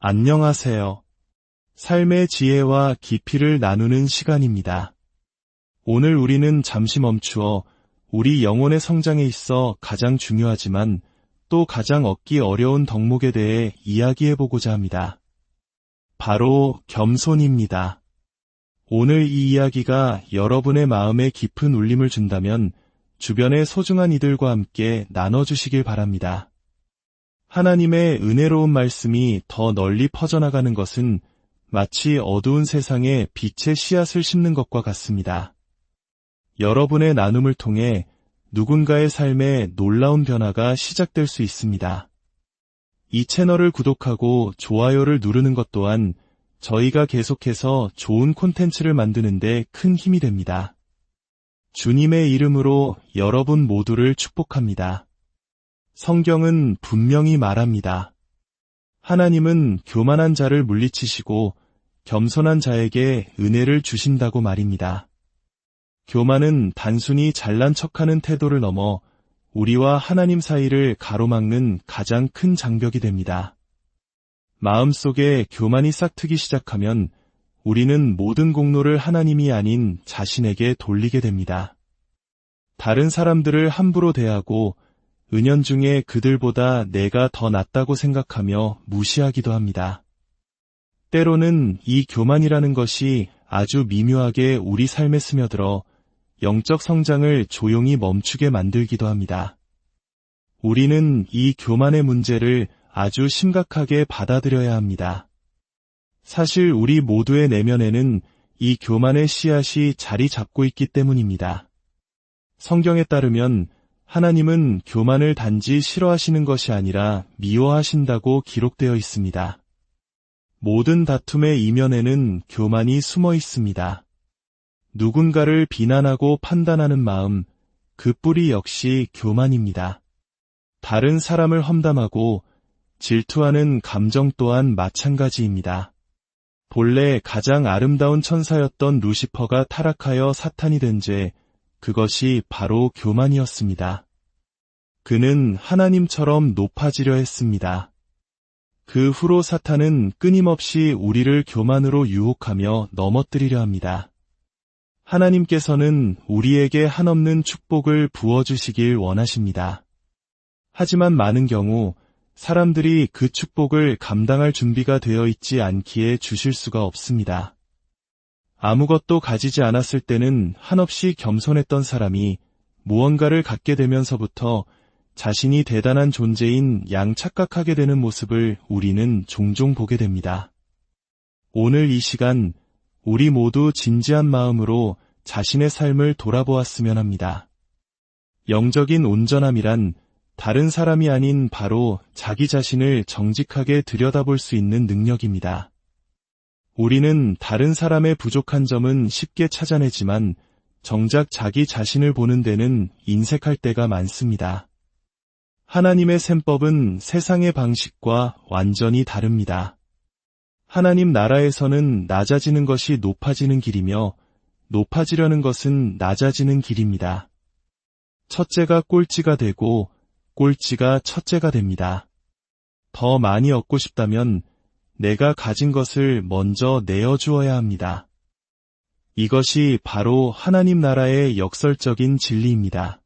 안녕하세요. 삶의 지혜와 깊이를 나누는 시간입니다. 오늘 우리는 잠시 멈추어 우리 영혼의 성장에 있어 가장 중요하지만 또 가장 얻기 어려운 덕목에 대해 이야기해보고자 합니다. 바로 겸손입니다. 오늘 이 이야기가 여러분의 마음에 깊은 울림을 준다면 주변의 소중한 이들과 함께 나눠주시길 바랍니다. 하나님의 은혜로운 말씀이 더 널리 퍼져나가는 것은 마치 어두운 세상에 빛의 씨앗을 심는 것과 같습니다. 여러분의 나눔을 통해 누군가의 삶에 놀라운 변화가 시작될 수 있습니다. 이 채널을 구독하고 좋아요를 누르는 것 또한 저희가 계속해서 좋은 콘텐츠를 만드는 데 큰 힘이 됩니다. 주님의 이름으로 여러분 모두를 축복합니다. 성경은 분명히 말합니다. 하나님은 교만한 자를 물리치시고 겸손한 자에게 은혜를 주신다고 말입니다. 교만은 단순히 잘난 척하는 태도를 넘어 우리와 하나님 사이를 가로막는 가장 큰 장벽이 됩니다. 마음속에 교만이 싹트기 시작하면 우리는 모든 공로를 하나님이 아닌 자신에게 돌리게 됩니다. 다른 사람들을 함부로 대하고 은연중에 그들보다 내가 더 낫다고 생각하며 무시하기도 합니다. 때로는 이 교만이라는 것이 아주 미묘하게 우리 삶에 스며들어 영적 성장을 조용히 멈추게 만들기도 합니다. 우리는 이 교만의 문제를 아주 심각하게 받아들여야 합니다. 사실 우리 모두의 내면에는 이 교만의 씨앗이 자리 잡고 있기 때문입니다. 성경에 따르면 하나님은 교만을 단지 싫어하시는 것이 아니라 미워하신다고 기록되어 있습니다. 모든 다툼의 이면에는 교만이 숨어 있습니다. 누군가를 비난하고 판단하는 마음, 그 뿌리 역시 교만입니다. 다른 사람을 험담하고 질투하는 감정 또한 마찬가지입니다. 본래 가장 아름다운 천사였던 루시퍼가 타락하여 사탄이 된 죄, 그것이 바로 교만이었습니다. 그는 하나님처럼 높아지려 했습니다. 그 후로 사탄은 끊임없이 우리를 교만으로 유혹하며 넘어뜨리려 합니다. 하나님께서는 우리에게 한없는 축복을 부어주시길 원하십니다. 하지만 많은 경우 사람들이 그 축복을 감당할 준비가 되어 있지 않기에 주실 수가 없습니다. 아무것도 가지지 않았을 때는 한없이 겸손했던 사람이 무언가를 갖게 되면서부터 자신이 대단한 존재인 양 착각하게 되는 모습을 우리는 종종 보게 됩니다. 오늘 이 시간 우리 모두 진지한 마음으로 자신의 삶을 돌아보았으면 합니다. 영적인 온전함이란 다른 사람이 아닌 바로 자기 자신을 정직하게 들여다볼 수 있는 능력입니다. 우리는 다른 사람의 부족한 점은 쉽게 찾아내지만 정작 자기 자신을 보는 데는 인색할 때가 많습니다. 하나님의 셈법은 세상의 방식과 완전히 다릅니다. 하나님 나라에서는 낮아지는 것이 높아지는 길이며 높아지려는 것은 낮아지는 길입니다. 첫째가 꼴찌가 되고 꼴찌가 첫째가 됩니다. 더 많이 얻고 싶다면 내가 가진 것을 먼저 내어주어야 합니다. 이것이 바로 하나님 나라의 역설적인 진리입니다.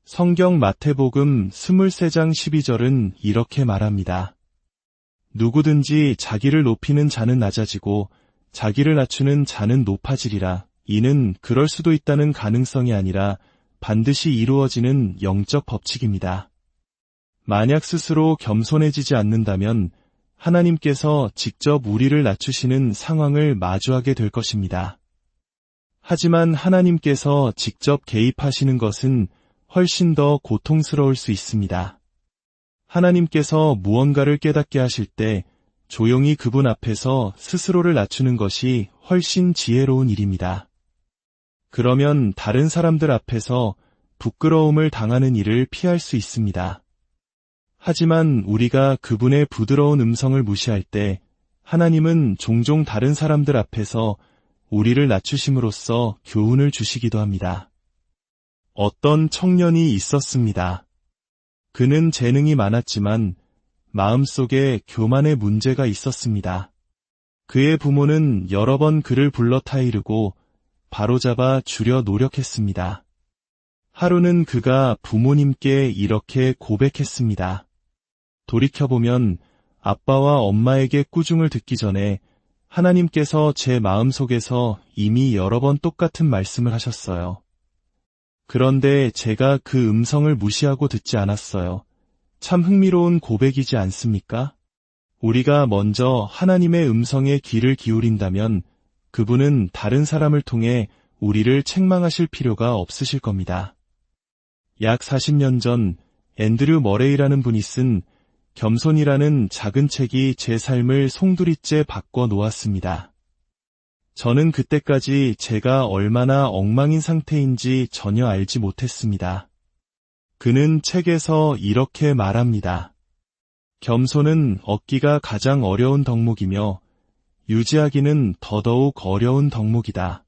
성경 마태복음 23장 12절은 이렇게 말합니다. 누구든지 자기를 높이는 자는 낮아지고 자기를 낮추는 자는 높아지리라. 이는 그럴 수도 있다는 가능성이 아니라 반드시 이루어지는 영적 법칙입니다. 만약 스스로 겸손해지지 않는다면 하나님께서 직접 우리를 낮추시는 상황을 마주하게 될 것입니다. 하지만 하나님께서 직접 개입하시는 것은 훨씬 더 고통스러울 수 있습니다. 하나님께서 무언가를 깨닫게 하실 때 조용히 그분 앞에서 스스로를 낮추는 것이 훨씬 지혜로운 일입니다. 그러면 다른 사람들 앞에서 부끄러움을 당하는 일을 피할 수 있습니다. 하지만 우리가 그분의 부드러운 음성을 무시할 때 하나님은 종종 다른 사람들 앞에서 우리를 낮추심으로써 교훈을 주시기도 합니다. 어떤 청년이 있었습니다. 그는 재능이 많았지만 마음속에 교만의 문제가 있었습니다. 그의 부모는 여러 번 그를 불러 타이르고 바로잡아 주려 노력했습니다. 하루는 그가 부모님께 이렇게 고백했습니다. 돌이켜보면 아빠와 엄마에게 꾸중을 듣기 전에 하나님께서 제 마음속에서 이미 여러 번 똑같은 말씀을 하셨어요. 그런데 제가 그 음성을 무시하고 듣지 않았어요. 참 흥미로운 고백이지 않습니까? 우리가 먼저 하나님의 음성에 귀를 기울인다면 그분은 다른 사람을 통해 우리를 책망하실 필요가 없으실 겁니다. 약 40년 전 앤드류 머레이라는 분이 쓴 겸손이라는 작은 책이 제 삶을 송두리째 바꿔 놓았습니다. 저는 그때까지 제가 얼마나 엉망인 상태인지 전혀 알지 못했습니다. 그는 책에서 이렇게 말합니다. 겸손은 얻기가 가장 어려운 덕목이며 유지하기는 더더욱 어려운 덕목이다.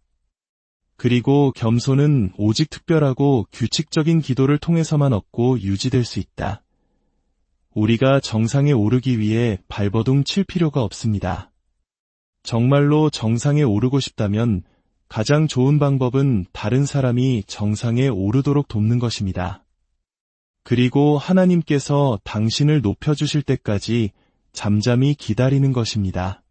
그리고 겸손은 오직 특별하고 규칙적인 기도를 통해서만 얻고 유지될 수 있다. 우리가 정상에 오르기 위해 발버둥 칠 필요가 없습니다. 정말로 정상에 오르고 싶다면 가장 좋은 방법은 다른 사람이 정상에 오르도록 돕는 것입니다. 그리고 하나님께서 당신을 높여주실 때까지 잠잠히 기다리는 것입니다.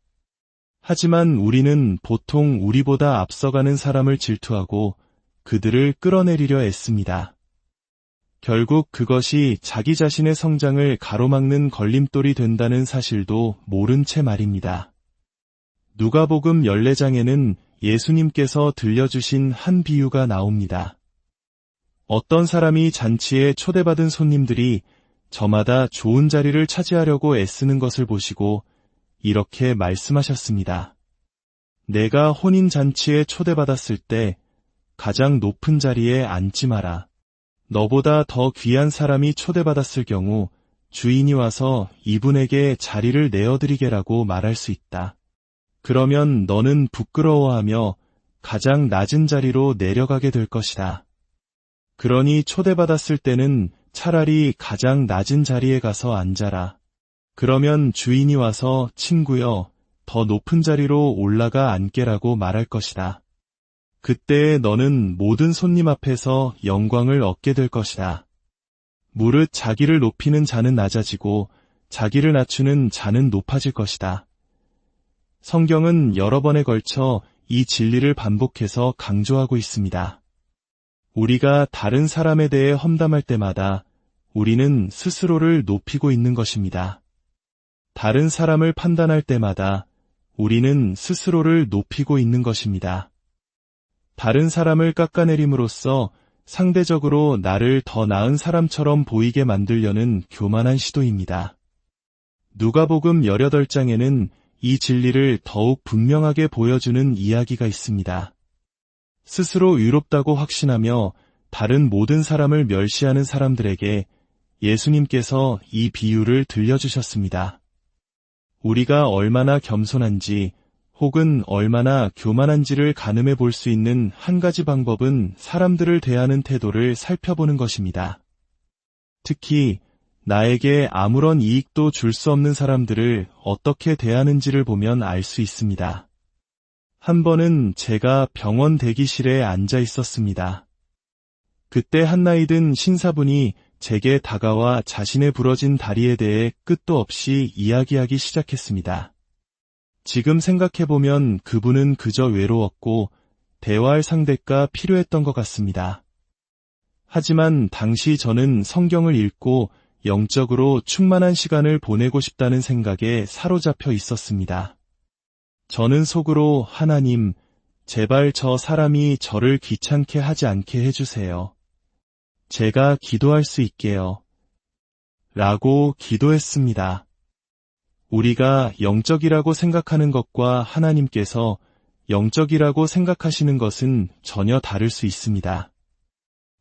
하지만 우리는 보통 우리보다 앞서가는 사람을 질투하고 그들을 끌어내리려 애씁니다. 결국 그것이 자기 자신의 성장을 가로막는 걸림돌이 된다는 사실도 모른 채 말입니다. 누가복음 14장에는 예수님께서 들려주신 한 비유가 나옵니다. 어떤 사람이 잔치에 초대받은 손님들이 저마다 좋은 자리를 차지하려고 애쓰는 것을 보시고 이렇게 말씀하셨습니다. 내가 혼인잔치에 초대받았을 때 가장 높은 자리에 앉지 마라. 너보다 더 귀한 사람이 초대받았을 경우 주인이 와서 이분에게 자리를 내어드리게라고 말할 수 있다. 그러면 너는 부끄러워하며 가장 낮은 자리로 내려가게 될 것이다. 그러니 초대받았을 때는 차라리 가장 낮은 자리에 가서 앉아라. 그러면 주인이 와서 친구여, 더 높은 자리로 올라가 앉게라고 말할 것이다. 그때에 너는 모든 손님 앞에서 영광을 얻게 될 것이다. 무릇 자기를 높이는 자는 낮아지고 자기를 낮추는 자는 높아질 것이다. 성경은 여러 번에 걸쳐 이 진리를 반복해서 강조하고 있습니다. 우리가 다른 사람에 대해 험담할 때마다 우리는 스스로를 높이고 있는 것입니다. 다른 사람을 판단할 때마다 우리는 스스로를 높이고 있는 것입니다. 다른 사람을 깎아내림으로써 상대적으로 나를 더 나은 사람처럼 보이게 만들려는 교만한 시도입니다. 누가복음 18장에는 이 진리를 더욱 분명하게 보여주는 이야기가 있습니다. 스스로 의롭다고 확신하며 다른 모든 사람을 멸시하는 사람들에게 예수님께서 이 비유를 들려주셨습니다. 우리가 얼마나 겸손한지 혹은 얼마나 교만한지를 가늠해 볼 수 있는 한 가지 방법은 사람들을 대하는 태도를 살펴보는 것입니다. 특히 나에게 아무런 이익도 줄 수 없는 사람들을 어떻게 대하는지를 보면 알 수 있습니다. 한 번은 제가 병원 대기실에 앉아 있었습니다. 그때 한 나이 든 신사분이 제게 다가와 자신의 부러진 다리에 대해 끝도 없이 이야기하기 시작했습니다. 지금 생각해보면 그분은 그저 외로웠고 대화할 상대가 필요했던 것 같습니다. 하지만 당시 저는 성경을 읽고 영적으로 충만한 시간을 보내고 싶다는 생각에 사로잡혀 있었습니다. 저는 속으로 하나님, 제발 저 사람이 저를 귀찮게 하지 않게 해주세요. 제가 기도할 수 있게요. 라고 기도했습니다. 우리가 영적이라고 생각하는 것과 하나님께서 영적이라고 생각하시는 것은 전혀 다를 수 있습니다.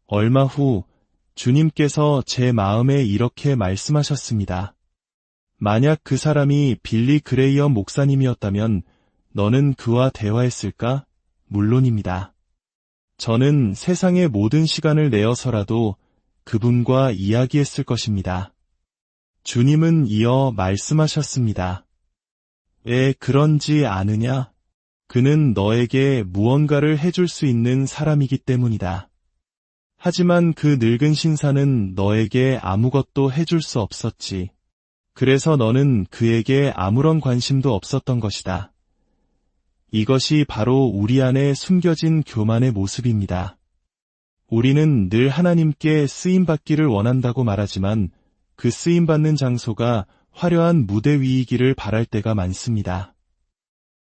얼마 후 주님께서 제 마음에 이렇게 말씀하셨습니다. 만약 그 사람이 빌리 그레이엄 목사님이었다면 너는 그와 대화했을까? 물론입니다. 저는 세상의 모든 시간을 내어서라도 그분과 이야기했을 것입니다. 주님은 이어 말씀하셨습니다. 왜 그런지 아느냐? 그는 너에게 무언가를 해줄 수 있는 사람이기 때문이다. 하지만 그 늙은 신사는 너에게 아무것도 해줄 수 없었지. 그래서 너는 그에게 아무런 관심도 없었던 것이다. 이것이 바로 우리 안에 숨겨진 교만의 모습입니다. 우리는 늘 하나님께 쓰임받기를 원한다고 말하지만 그 쓰임받는 장소가 화려한 무대 위이기를 바랄 때가 많습니다.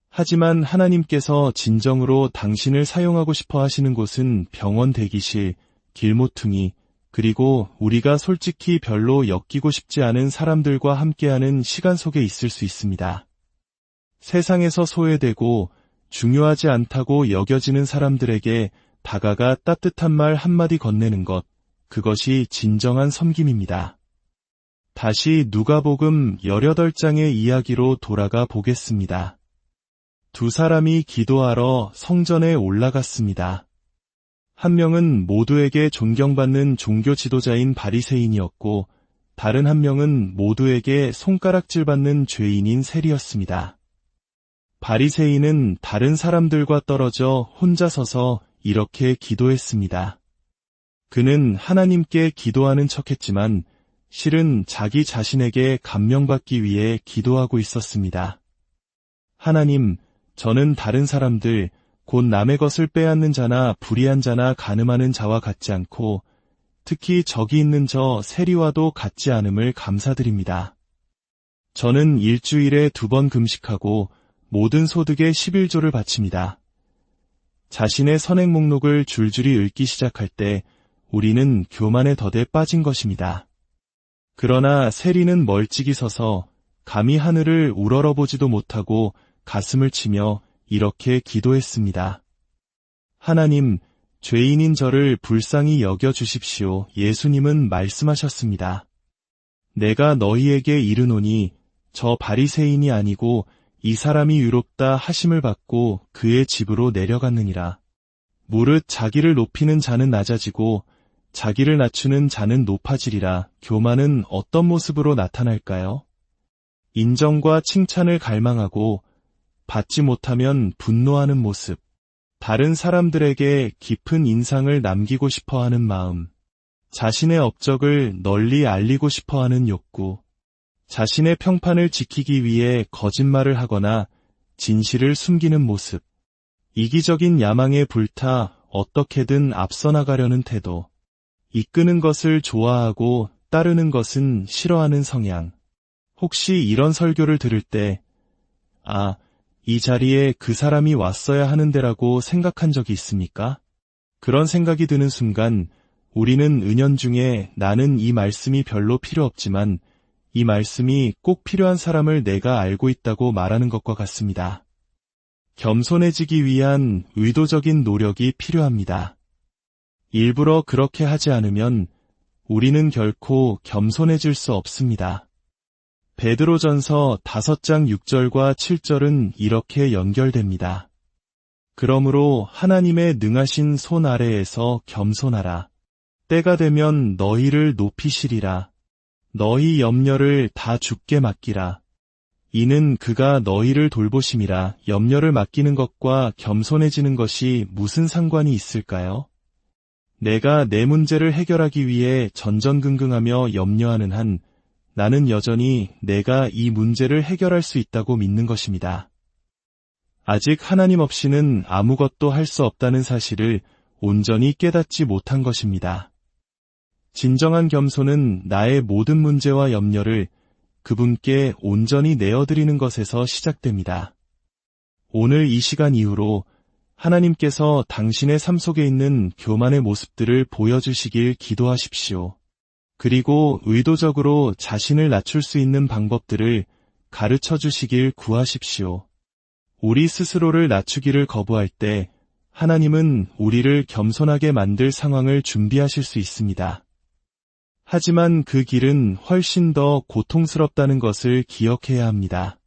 하지만 하나님께서 진정으로 당신을 사용하고 싶어 하시는 곳은 병원 대기실, 길모퉁이, 그리고 우리가 솔직히 별로 엮이고 싶지 않은 사람들과 함께하는 시간 속에 있을 수 있습니다. 세상에서 소외되고 중요하지 않다고 여겨지는 사람들에게 다가가 따뜻한 말 한마디 건네는 것, 그것이 진정한 섬김입니다. 다시 누가복음 18장의 이야기로 돌아가 보겠습니다. 두 사람이 기도하러 성전에 올라갔습니다. 한 명은 모두에게 존경받는 종교 지도자인 바리새인이었고 다른 한 명은 모두에게 손가락질받는 죄인인 세리였습니다. 바리새인은 다른 사람들과 떨어져 혼자 서서 이렇게 기도했습니다. 그는 하나님께 기도하는 척했지만 실은 자기 자신에게 감명받기 위해 기도하고 있었습니다. 하나님, 저는 다른 사람들, 곧 남의 것을 빼앗는 자나 불의한 자나 간음하는 자와 같지 않고 특히 저기 있는 저 세리와도 같지 않음을 감사드립니다. 저는 일주일에 2번 금식하고 모든 소득의 11조를 바칩니다. 자신의 선행 목록을 줄줄이 읽기 시작할 때 우리는 교만의 덫에 빠진 것입니다. 그러나 세리는 멀찍이 서서 감히 하늘을 우러러보지도 못하고 가슴을 치며 이렇게 기도했습니다. 하나님, 죄인인 저를 불쌍히 여겨주십시오. 예수님은 말씀하셨습니다. 내가 너희에게 이르노니 저 바리새인이 아니고 이 사람이 유롭다 하심을 받고 그의 집으로 내려갔느니라. 무릇 자기를 높이는 자는 낮아지고 자기를 낮추는 자는 높아지리라. 교만은 어떤 모습으로 나타날까요? 인정과 칭찬을 갈망하고 받지 못하면 분노하는 모습, 다른 사람들에게 깊은 인상을 남기고 싶어하는 마음, 자신의 업적을 널리 알리고 싶어하는 욕구, 자신의 평판을 지키기 위해 거짓말을 하거나 진실을 숨기는 모습, 이기적인 야망에 불타 어떻게든 앞서 나가려는 태도, 이끄는 것을 좋아하고 따르는 것은 싫어하는 성향. 혹시 이런 설교를 들을 때 이 자리에 그 사람이 왔어야 하는데라고 생각한 적이 있습니까? 그런 생각이 드는 순간 우리는 은연중에 나는 이 말씀이 별로 필요 없지만 이 말씀이 꼭 필요한 사람을 내가 알고 있다고 말하는 것과 같습니다. 겸손해지기 위한 의도적인 노력이 필요합니다. 일부러 그렇게 하지 않으면 우리는 결코 겸손해질 수 없습니다. 베드로전서 5장 6절과 7절은 이렇게 연결됩니다. 그러므로 하나님의 능하신 손 아래에서 겸손하라. 때가 되면 너희를 높이시리라. 너희 염려를 다 주께 맡기라. 이는 그가 너희를 돌보심이라. 염려를 맡기는 것과 겸손해지는 것이 무슨 상관이 있을까요? 내가 내 문제를 해결하기 위해 전전긍긍하며 염려하는 한 나는 여전히 내가 이 문제를 해결할 수 있다고 믿는 것입니다. 아직 하나님 없이는 아무것도 할 수 없다는 사실을 온전히 깨닫지 못한 것입니다. 진정한 겸손은 나의 모든 문제와 염려를 그분께 온전히 내어드리는 것에서 시작됩니다. 오늘 이 시간 이후로 하나님께서 당신의 삶 속에 있는 교만의 모습들을 보여주시길 기도하십시오. 그리고 의도적으로 자신을 낮출 수 있는 방법들을 가르쳐 주시길 구하십시오. 우리 스스로를 낮추기를 거부할 때 하나님은 우리를 겸손하게 만들 상황을 준비하실 수 있습니다. 하지만 그 길은 훨씬 더 고통스럽다는 것을 기억해야 합니다.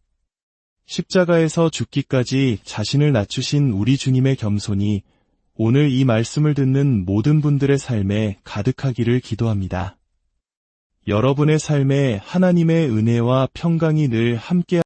십자가에서 죽기까지 자신을 낮추신 우리 주님의 겸손이 오늘 이 말씀을 듣는 모든 분들의 삶에 가득하기를 기도합니다. 여러분의 삶에 하나님의 은혜와 평강이 늘 함께